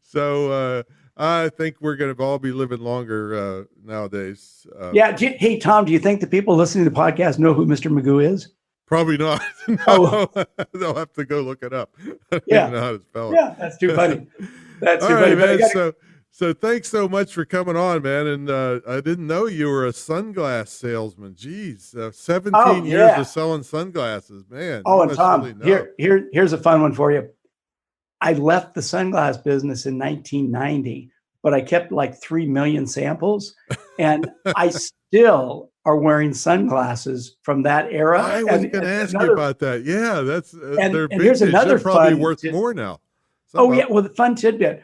So I think we're going to all be living longer nowadays. Hey, Tom, do you think the people listening to the podcast know who Mr. Magoo is? Probably not. No, they'll have to go look it up. I don't even know how to spell it. Yeah, that's too funny. That's too funny. Man. So thanks so much for coming on, man. And I didn't know you were a sunglass salesman. Geez, 17 years of selling sunglasses, man. Oh, and Tom, really here's a fun one for you. I left the sunglass business in 1990, but I kept like 3 million samples, and I still are wearing sunglasses from that era. I was going to ask you about that. Yeah, that's they're and here's another they're probably worth more now. Well, the fun tidbit,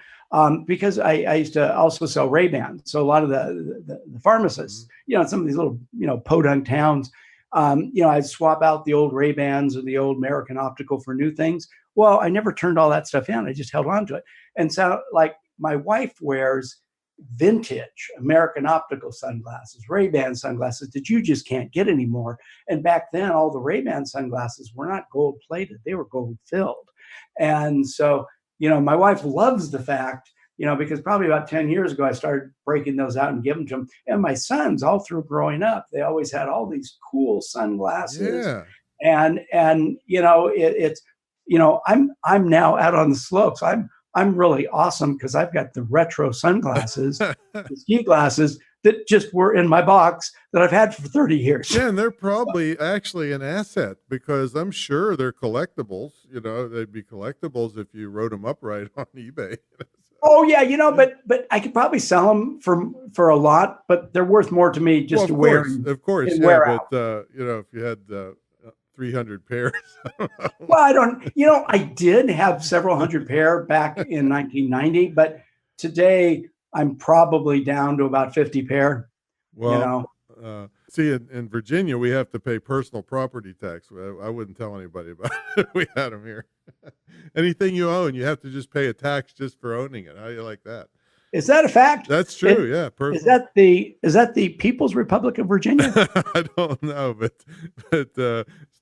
because I used to also sell Ray-Bans. So a lot of the pharmacists, some of these little, podunk towns, I'd swap out the old Ray-Bans or the old American Optical for new things. Well, I never turned all that stuff in. I just held on to it. And so like my wife wears vintage American Optical sunglasses, Ray-Ban sunglasses that you just can't get anymore. And back then, all the Ray-Ban sunglasses were not gold plated. They were gold filled. And so, my wife loves the fact, because probably about 10 years ago, I started breaking those out and giving them to them. And my sons, all through growing up, they always had all these cool sunglasses. Yeah. And I'm now out on the slopes. I'm really awesome because I've got the retro sunglasses, the ski glasses that just were in my box that I've had for 30 years. Yeah, and they're probably actually an asset because I'm sure they're collectibles. They'd be collectibles if you wrote them up right on eBay. Oh yeah, but I could probably sell them for a lot, but they're worth more to me just to wear. Of course, and yeah. Wear out. If you had 300 pairs. Well, I did have several hundred pair back in 1990, but today I'm probably down to about 50 pair. Well, see, in Virginia, we have to pay personal property tax. I wouldn't tell anybody about it if we had them here. Anything you own, you have to just pay a tax just for owning it. How do you like that? Is that a fact? That's true. Yeah. Is that the People's Republic of Virginia? I don't know, but it's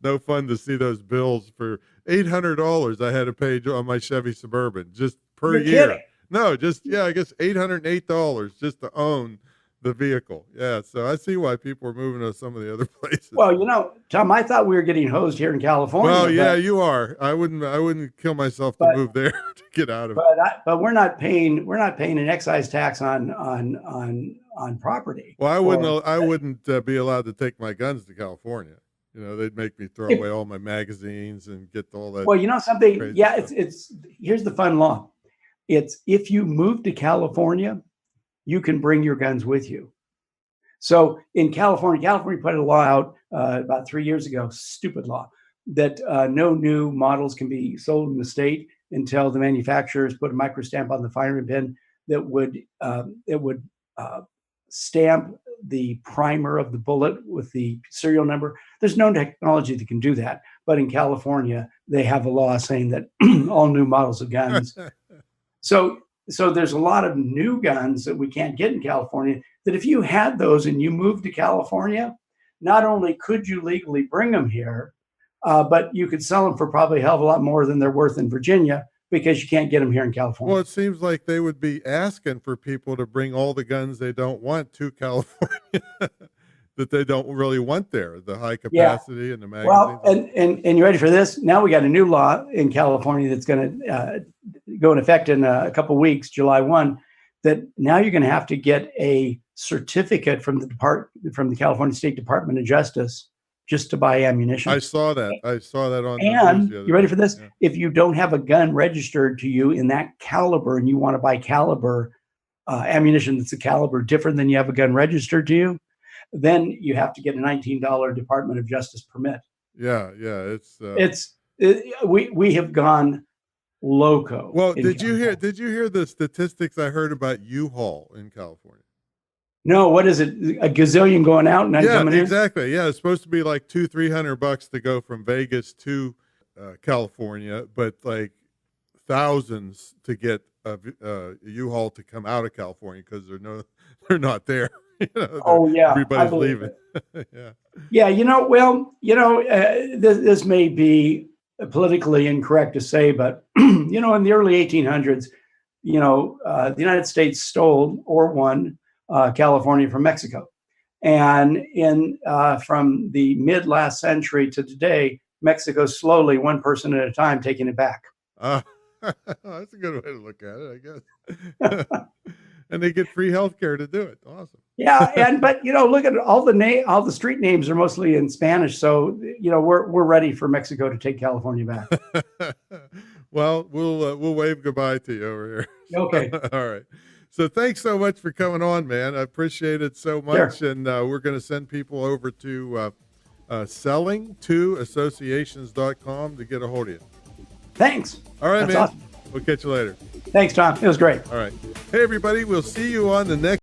no fun to see those bills for $800 I had to pay on my Chevy Suburban just per year. Kidding. No, I guess $808 just to own the vehicle. Yeah, so I see why people are moving to some of the other places. Well, Tom, I thought we were getting hosed here in California. Well, yeah, you are. I wouldn't kill myself to move there to get out of it. But we're not paying an excise tax on property. Well, I wouldn't be allowed to take my guns to California. They'd make me throw away all my magazines and get all that. Well, something. Yeah, it's here's the fun law. It's if you move to California, you can bring your guns with you. So in California put a law out about 3 years ago, stupid law, that no new models can be sold in the state until the manufacturers put a microstamp on the firing pin that would stamp the primer of the bullet with the serial number. There's no technology that can do that. But in California, they have a law saying that all new models of guns. So there's a lot of new guns that we can't get in California that if you had those and you moved to California, not only could you legally bring them here, but you could sell them for probably a hell of a lot more than they're worth in Virginia because you can't get them here in California. Well, it seems like they would be asking for people to bring all the guns they don't want to California that they don't really want there, the high capacity and the magazines. Well, and you ready for this? Now we got a new law in California that's going to go in effect in a couple of weeks, July 1, that now you're going to have to get a certificate from the California State Department of Justice just to buy ammunition. I saw that. On the And news the other you ready day. for this? Yeah. If you don't have a gun registered to you in that caliber and you want to buy caliber ammunition that's a caliber different than you have a gun registered to you, then you have to get a $19 Department of Justice permit. Yeah. We have gone loco. Well, did you hear the statistics I heard about U-Haul in California? No, what is it? A gazillion going out and none coming in? Exactly. Yeah, it's supposed to be like $200-$300 to go from Vegas to California, but like thousands to get a U-Haul to come out of California because they're not there. Everybody's leaving. Yeah. This may be politically incorrect to say, but in the early 1800s, the United States stole or won California from Mexico, and from the mid last century to today, Mexico slowly, one person at a time, taking it back. That's a good way to look at it, I guess. And they get free health care to do it. Awesome. Yeah, but look at all the street names are mostly in Spanish, so we're ready for Mexico to take California back. Well, we'll wave goodbye to you over here. Okay. All right. So thanks so much for coming on, man. I appreciate it so much. Sure. And we're going to send people over to selling2associations.com to get a hold of you. Thanks. All right, That's man. Awesome. We'll catch you later. Thanks, Tom. It was great. All right. Hey, everybody. We'll see you on the next